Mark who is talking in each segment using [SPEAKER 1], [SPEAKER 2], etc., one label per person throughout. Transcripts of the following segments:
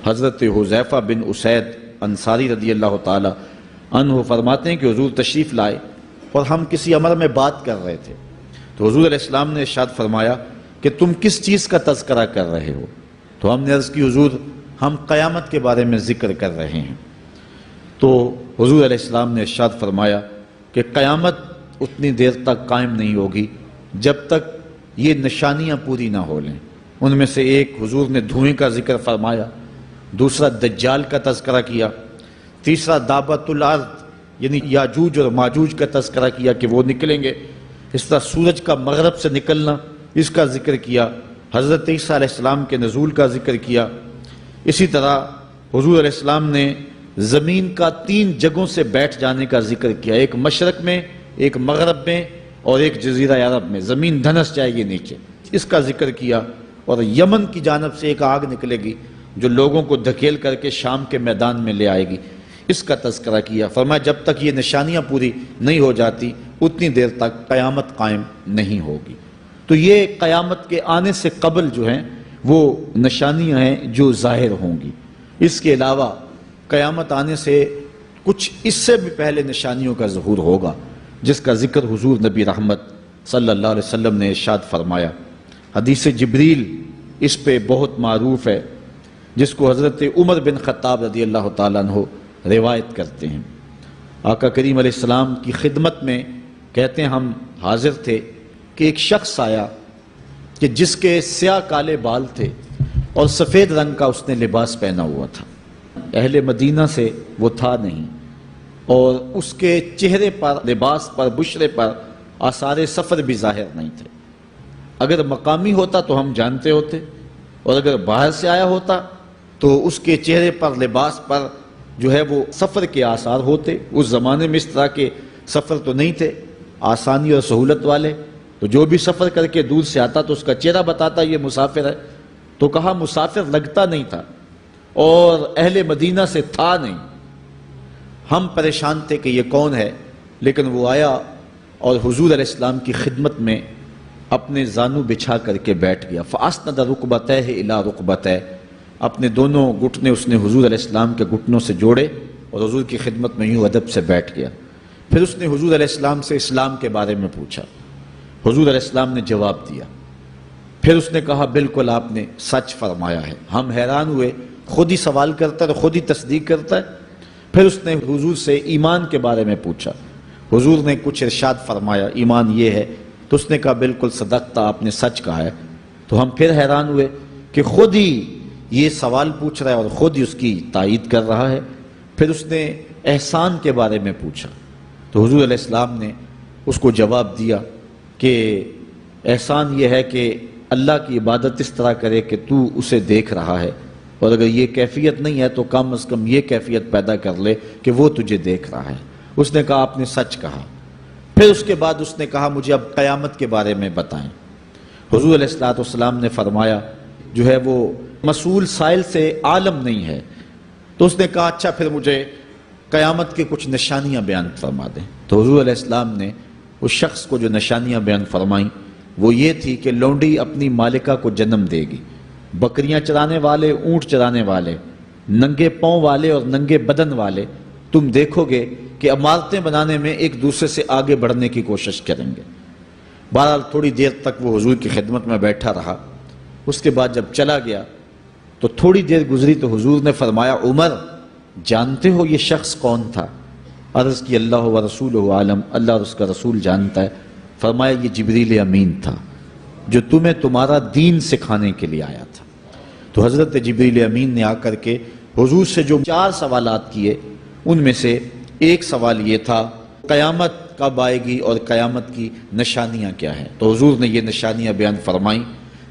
[SPEAKER 1] حضرت حذیفہ بن اسید انصاری رضی اللہ تعالی عنہ فرماتے ہیں کہ حضور تشریف لائے اور ہم کسی امر میں بات کر رہے تھے، تو حضور علیہ السلام نے ارشاد فرمایا کہ تم کس چیز کا تذکرہ کر رہے ہو؟ تو ہم نے عرض کی حضور ہم قیامت کے بارے میں ذکر کر رہے ہیں۔ تو حضور علیہ السلام نے ارشاد فرمایا کہ قیامت اتنی دیر تک قائم نہیں ہوگی جب تک یہ نشانیاں پوری نہ ہو لیں۔ ان میں سے ایک حضور نے دھوئیں کا ذکر فرمایا، دوسرا دجال کا تذکرہ کیا، تیسرا دابۃ الارض یعنی یاجوج اور ماجوج کا تذکرہ کیا کہ وہ نکلیں گے، اس طرح سورج کا مغرب سے نکلنا اس کا ذکر کیا، حضرت عیسیٰ علیہ السلام کے نزول کا ذکر کیا۔ اسی طرح حضور علیہ السلام نے زمین کا 3 جگہوں سے بیٹھ جانے کا ذکر کیا، ایک مشرق میں، ایک مغرب میں اور ایک جزیرہ عرب میں، زمین دھنس جائے گی نیچے، اس کا ذکر کیا۔ اور یمن کی جانب سے ایک آگ نکلے گی جو لوگوں کو دھکیل کر کے شام کے میدان میں لے آئے گی، اس کا تذکرہ کیا۔ فرمایا جب تک یہ نشانیاں پوری نہیں ہو جاتی اتنی دیر تک قیامت قائم نہیں ہوگی۔ تو یہ قیامت کے آنے سے قبل جو ہیں وہ نشانیاں ہیں جو ظاہر ہوں گی۔ اس کے علاوہ قیامت آنے سے کچھ اس سے بھی پہلے نشانیوں کا ظہور ہوگا، جس کا ذکر حضور نبی رحمت صلی اللہ علیہ وسلم نے ارشاد فرمایا۔ حدیث جبریل اس پہ بہت معروف ہے، جس کو حضرت عمر بن خطاب رضی اللہ تعالیٰ عنہ روایت کرتے ہیں۔ آقا کریم علیہ السلام کی خدمت میں کہتے ہیں ہم حاضر تھے کہ ایک شخص آیا کہ جس کے سیاہ کالے بال تھے اور سفید رنگ کا اس نے لباس پہنا ہوا تھا، اہل مدینہ سے وہ تھا نہیں، اور اس کے چہرے پر، لباس پر، بشرے پر آثار سفر بھی ظاہر نہیں تھے۔ اگر مقامی ہوتا تو ہم جانتے ہوتے، اور اگر باہر سے آیا ہوتا تو اس کے چہرے پر، لباس پر جو ہے وہ سفر کے آثار ہوتے۔ اس زمانے میں اس طرح کے سفر تو نہیں تھے آسانی اور سہولت والے، تو جو بھی سفر کر کے دور سے آتا تو اس کا چہرہ بتاتا یہ مسافر ہے۔ تو کہا مسافر لگتا نہیں تھا اور اہل مدینہ سے تھا نہیں۔ ہم پریشان تھے کہ یہ کون ہے، لیکن وہ آیا اور حضور علیہ السلام کی خدمت میں اپنے زانو بچھا کر کے بیٹھ گیا۔ فَأَسْنَدَ رُكْبَتَيْهِ إِلَىٰ رُكْبَتَيْهِ، اپنے دونوں گھٹنے اس نے حضور علیہ السلام کے گھٹنوں سے جوڑے اور حضور کی خدمت میں یوں ادب سے بیٹھ گیا۔ پھر اس نے حضور علیہ السلام سے اسلام کے بارے میں پوچھا، حضور علیہ السلام نے جواب دیا۔ پھر اس نے کہا بالکل آپ نے سچ فرمایا ہے۔ ہم حیران ہوئے، خود ہی سوال کرتا ہے اور خود ہی تصدیق کرتا ہے۔ پھر اس نے حضور سے ایمان کے بارے میں پوچھا، حضور نے کچھ ارشاد فرمایا ایمان یہ ہے، تو اس نے کہا بالکل صدقتا، آپ نے سچ کہا ہے۔ تو ہم پھر حیران ہوئے کہ خود ہی یہ سوال پوچھ رہا ہے اور خود ہی اس کی تائید کر رہا ہے۔ پھر اس نے احسان کے بارے میں پوچھا، تو حضور علیہ السلام نے اس کو جواب دیا کہ احسان یہ ہے کہ اللہ کی عبادت اس طرح کرے کہ تو اسے دیکھ رہا ہے، اور اگر یہ کیفیت نہیں ہے تو کم از کم یہ کیفیت پیدا کر لے کہ وہ تجھے دیکھ رہا ہے۔ اس نے کہا آپ نے سچ کہا۔ پھر اس کے بعد اس نے کہا مجھے اب قیامت کے بارے میں بتائیں۔ حضور علیہ السلام نے فرمایا جو ہے وہ مسئول سائل سے عالم نہیں ہے۔ تو اس نے کہا اچھا پھر مجھے قیامت کے کچھ نشانیاں بیان فرما دیں۔ تو حضور علیہ السلام نے اس شخص کو جو نشانیاں بیان فرمائیں وہ یہ تھی کہ لونڈی اپنی مالکہ کو جنم دے گی، بکریاں چرانے والے، اونٹ چرانے والے، ننگے پاؤں والے اور ننگے بدن والے تم دیکھو گے کہ عمارتیں بنانے میں ایک دوسرے سے آگے بڑھنے کی کوشش کریں گے۔ بہرحال تھوڑی دیر تک وہ حضور کی خدمت میں بیٹھا رہا۔ اس کے بعد جب چلا گیا تو تھوڑی دیر گزری تو حضور نے فرمایا عمر جانتے ہو یہ شخص کون تھا؟ عرض کی اللہ و رسولہ عالم، اللہ اور اس کا رسول جانتا ہے۔ فرمایا یہ جبریل امین تھا جو تمہیں تمہارا دین سکھانے کے لیے آیا تھا۔ تو حضرت جبریل امین نے آ کر کے حضور سے جو 4 سوالات کیے ان میں سے ایک سوال یہ تھا قیامت کب آئے گی اور قیامت کی نشانیاں کیا ہیں؟ تو حضور نے یہ نشانیاں بیان فرمائیں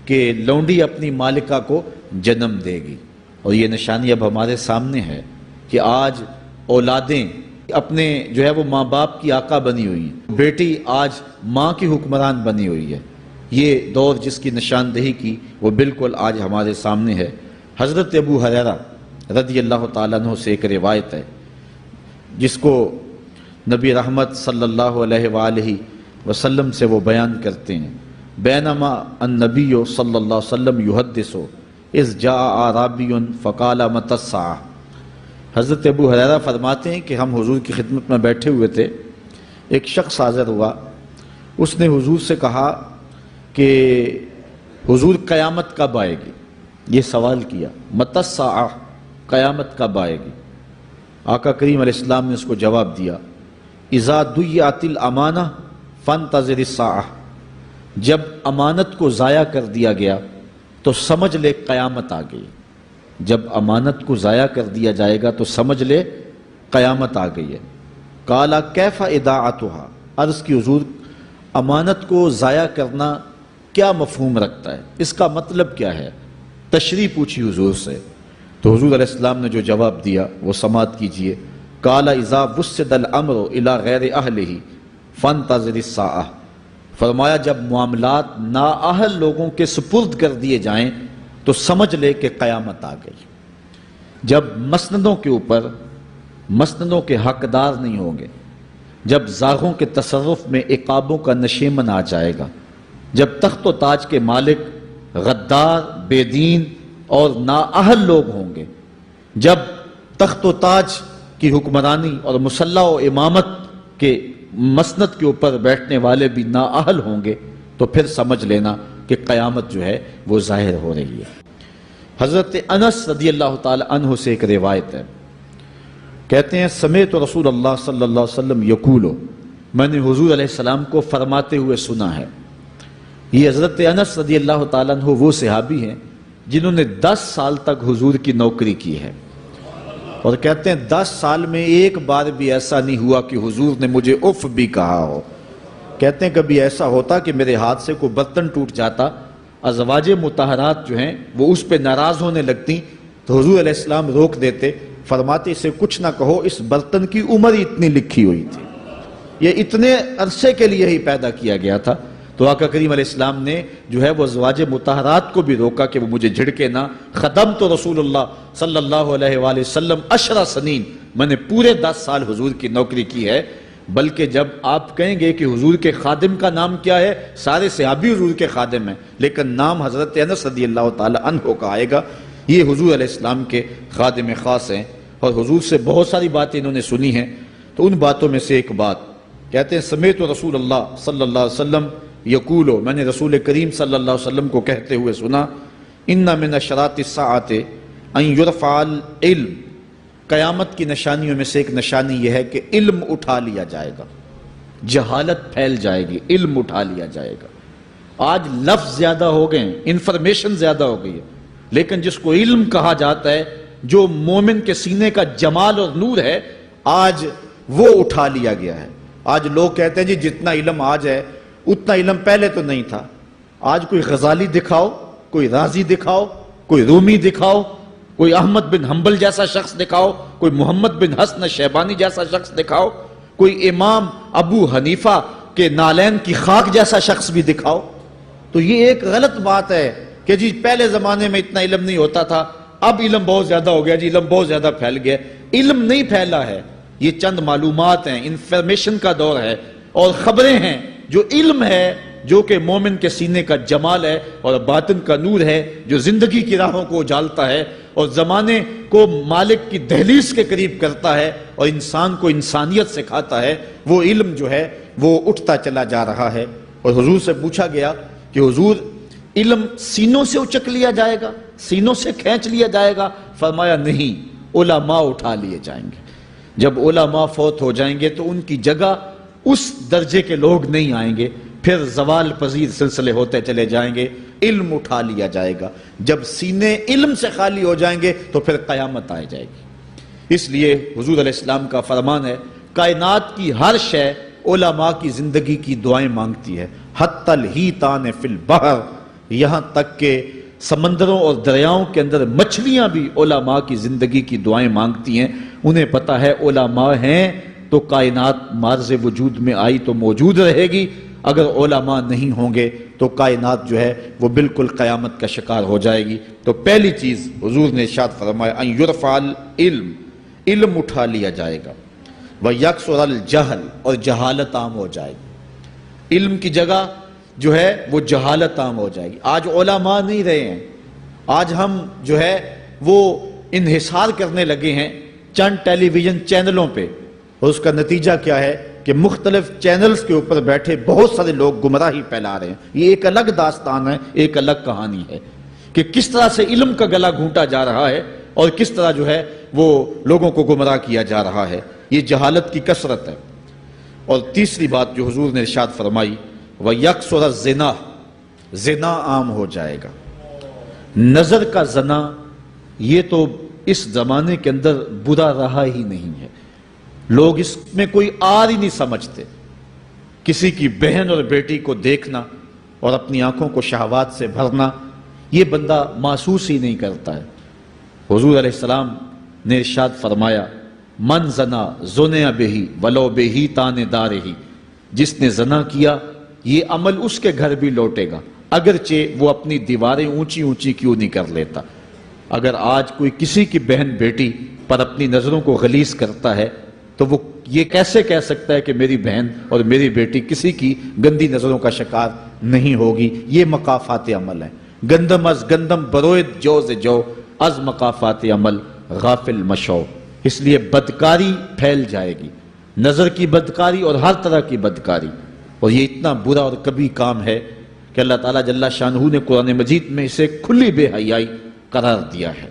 [SPEAKER 1] کہ لونڈی اپنی مالکہ کو جنم دے گی، اور یہ نشانی اب ہمارے سامنے ہے کہ آج اولادیں اپنے جو ہے وہ ماں باپ کی آقا بنی ہوئی ہیں، بیٹی آج ماں کی حکمران بنی ہوئی ہے۔ یہ دور جس کی نشاندہی کی وہ بالکل آج ہمارے سامنے ہے۔ حضرت ابو ہریرہ رضی اللہ تعالیٰ عنہ سے ایک روایت ہے جس کو نبی رحمت صلی اللہ علیہ وآلہ وسلم سے وہ بیان کرتے ہیں، بینما النبی صلی اللہ علیہ وسلم یحدث اذ جاء اعرابی فقال متی الساعة۔ حضرت ابو ہریرہ فرماتے ہیں کہ ہم حضور کی خدمت میں بیٹھے ہوئے تھے، ایک شخص حاضر ہوا، اس نے حضور سے کہا کہ حضور قیامت کب آئے گی؟ یہ سوال کیا، متی الساعة، قیامت کب آئے گی؟ آقا کریم علیہ السلام نے اس کو جواب دیا، اذا ضیعت الامانہ فانتظر الساعة، جب امانت کو ضائع کر دیا گیا تو سمجھ لے قیامت آ گئی۔ جب امانت کو ضائع کر دیا جائے گا تو سمجھ لے قیامت آ گئی ہے۔ قال کیف اضاعتها، عرض کی حضور امانت کو ضائع کرنا کیا مفہوم رکھتا ہے، اس کا مطلب کیا ہے؟ تشریح پوچھی حضور سے، تو حضور علیہ السلام نے جو جواب دیا وہ سماعت کیجئے۔ قال اذا وسد الامر الى غیر اہلہ فانتظر الساعة، فرمایا جب معاملات نااہل لوگوں کے سپرد کر دیے جائیں تو سمجھ لے کہ قیامت آ گئی۔ جب مسندوں کے اوپر مسندوں کے حقدار نہیں ہوں گے، جب زاغوں کے تصرف میں عقابوں کا نشیمن آ جائے گا، جب تخت و تاج کے مالک غدار، بے دین اور نااہل لوگ ہوں گے، جب تخت و تاج کی حکمرانی اور مسلح و امامت کے مسند کے اوپر بیٹھنے والے بھی نااہل ہوں گے، تو پھر سمجھ لینا کہ قیامت جو ہے وہ ظاہر ہو رہی ہے۔ حضرت انس رضی اللہ تعالی عنہ سے ایک روایت ہے، کہتے ہیں سمعت رسول اللہ صلی اللہ علیہ وسلم یقول، میں نے حضور علیہ السلام کو فرماتے ہوئے سنا ہے۔ یہ حضرت انس رضی اللہ تعالیٰ عنہ وہ صحابی ہیں جنہوں نے 10 سال تک حضور کی نوکری کی ہے، اور کہتے ہیں 10 سال میں ایک بار بھی ایسا نہیں ہوا کہ حضور نے مجھے اف بھی کہا ہو۔ کہتے ہیں کبھی ایسا ہوتا کہ میرے ہاتھ سے کوئی برتن ٹوٹ جاتا، ازواج مطہرات جو ہیں وہ اس پہ ناراض ہونے لگتی تو حضور علیہ السلام روک دیتے، فرماتے اسے کچھ نہ کہو، اس برتن کی عمر ہی اتنی لکھی ہوئی تھی، یہ اتنے عرصے کے لیے ہی پیدا کیا گیا تھا۔ تو آقا کریم علیہ السلام نے جو ہے وہ ازواج مطہرات کو بھی روکا کہ وہ مجھے جھڑکے نہ۔ خدمت رسول اللہ صلی اللہ علیہ وآلہ وسلم 10 سنین، میں نے پورے 10 سال حضور کی نوکری کی ہے۔ بلکہ جب آپ کہیں گے کہ حضور کے خادم کا نام کیا ہے، سارے صحابی حضور کے خادم ہیں، لیکن نام حضرت انس رضی اللہ تعالی عنہ کا آئے گا، یہ حضور علیہ السلام کے خادم خاص ہیں، اور حضور سے بہت ساری باتیں انہوں نے سنی ہیں۔ تو ان باتوں میں سے ایک بات کہتے ہیں سمعت رسول اللہ صلی اللہ علیہ وسلم یقول، میں نے رسول کریم صلی اللہ علیہ وسلم کو کہتے ہوئے سنا، ان من اشراط الساعۃ ان یرفع العلم، قیامت کی نشانیوں میں سے ایک نشانی یہ ہے کہ علم اٹھا لیا جائے گا، جہالت پھیل جائے گی، علم اٹھا لیا جائے گا۔ آج لفظ زیادہ ہو گئے ہیں، انفارمیشن زیادہ ہو گئی ہے، لیکن جس کو علم کہا جاتا ہے، جو مومن کے سینے کا جمال اور نور ہے، آج وہ اٹھا لیا گیا ہے۔ آج لوگ کہتے ہیں جی جتنا علم آج ہے اتنا علم پہلے تو نہیں تھا۔ آج کوئی غزالی دکھاؤ، کوئی رازی دکھاؤ، کوئی رومی دکھاؤ، کوئی احمد بن حنبل جیسا شخص دکھاؤ، کوئی محمد بن حسن شیبانی جیسا شخص دکھاؤ، کوئی امام ابو حنیفہ کے نالین کی خاک جیسا شخص بھی دکھاؤ، تو یہ ایک غلط بات ہے کہ جی پہلے زمانے میں اتنا علم نہیں ہوتا تھا، اب علم بہت زیادہ ہو گیا، جی علم بہت زیادہ پھیل گیا۔ علم نہیں پھیلا ہے، یہ چند معلومات ہیں، انفارمیشن کا دور ہے، اور خبریں ہیں۔ جو علم ہے، جو کہ مومن کے سینے کا جمال ہے اور باطن کا نور ہے، جو زندگی کی راہوں کو اجالتا ہے اور زمانے کو مالک کی دہلیز کے قریب کرتا ہے اور انسان کو انسانیت سکھاتا ہے، وہ علم جو ہے وہ اٹھتا چلا جا رہا ہے۔ اور حضور سے پوچھا گیا کہ حضور علم سینوں سے اچک لیا جائے گا، سینوں سے کھینچ لیا جائے گا؟ فرمایا نہیں، علماء اٹھا لیے جائیں گے۔ جب علماء فوت ہو جائیں گے تو ان کی جگہ اس درجے کے لوگ نہیں آئیں گے، پھر زوال پذیر سلسلے ہوتے چلے جائیں گے، علم اٹھا لیا جائے گا۔ جب سینے علم سے خالی ہو جائیں گے تو پھر قیامت آ جائے گی۔ اس لیے حضور علیہ السلام کا فرمان ہے، کائنات کی ہر شے علماء کی زندگی کی دعائیں مانگتی ہے، حتی الحیتان فی البحر، یہاں تک کہ سمندروں اور دریاؤں کے اندر مچھلیاں بھی علماء کی زندگی کی دعائیں مانگتی ہیں۔ انہیں پتہ ہے علماء ہیں تو کائنات معرض وجود میں آئی تو موجود رہے گی، اگر علماء نہیں ہوں گے تو کائنات جو ہے وہ بالکل قیامت کا شکار ہو جائے گی۔ تو پہلی چیز حضور نے ارشاد فرمایا ان یرفع العلم، علم اٹھا لیا جائے گا، ویکثر الجہل، اور جہالت عام ہو جائے گی۔ علم کی جگہ جو ہے وہ جہالت عام ہو جائے گی۔ آج علماء نہیں رہے ہیں، آج ہم جو ہے وہ انحصار کرنے لگے ہیں چند ٹیلی ویژن چینلوں پہ، اور اس کا نتیجہ کیا ہے کہ مختلف چینلز کے اوپر بیٹھے بہت سارے لوگ گمراہی پھیلا رہے ہیں۔ یہ ایک الگ داستان ہے، ایک الگ کہانی ہے کہ کس طرح سے علم کا گلا گھونٹا جا رہا ہے اور کس طرح جو ہے وہ لوگوں کو گمراہ کیا جا رہا ہے۔ یہ جہالت کی کثرت ہے۔ اور تیسری بات جو حضور نے ارشاد فرمائی، وَيَكْسُرَ الزِّنَا، زنا عام ہو جائے گا۔ نظر کا زنا یہ تو اس زمانے کے اندر برا رہا ہی نہیں ہے، لوگ اس میں کوئی آر ہی نہیں سمجھتے۔ کسی کی بہن اور بیٹی کو دیکھنا اور اپنی آنکھوں کو شہوات سے بھرنا، یہ بندہ محسوس ہی نہیں کرتا ہے۔ حضور علیہ السلام نے ارشاد فرمایا، من زنا زنیا بہی ولو بہی تان دارہی، جس نے زنا کیا یہ عمل اس کے گھر بھی لوٹے گا، اگرچہ وہ اپنی دیواریں اونچی اونچی کیوں نہیں کر لیتا۔ اگر آج کوئی کسی کی بہن بیٹی پر اپنی نظروں کو غلیظ کرتا ہے تو وہ یہ کیسے کہہ سکتا ہے کہ میری بہن اور میری بیٹی کسی کی گندی نظروں کا شکار نہیں ہوگی؟ یہ مقافات عمل ہیں۔ گندم از گندم بروید جوز جو، از مقافات عمل غافل مشو۔ اس لیے بدکاری پھیل جائے گی، نظر کی بدکاری اور ہر طرح کی بدکاری، اور یہ اتنا برا اور کبھی کام ہے کہ اللہ تعالیٰ جل شانہ نے قرآن مجید میں اسے کھلی بے حیائی قرار دیا ہے۔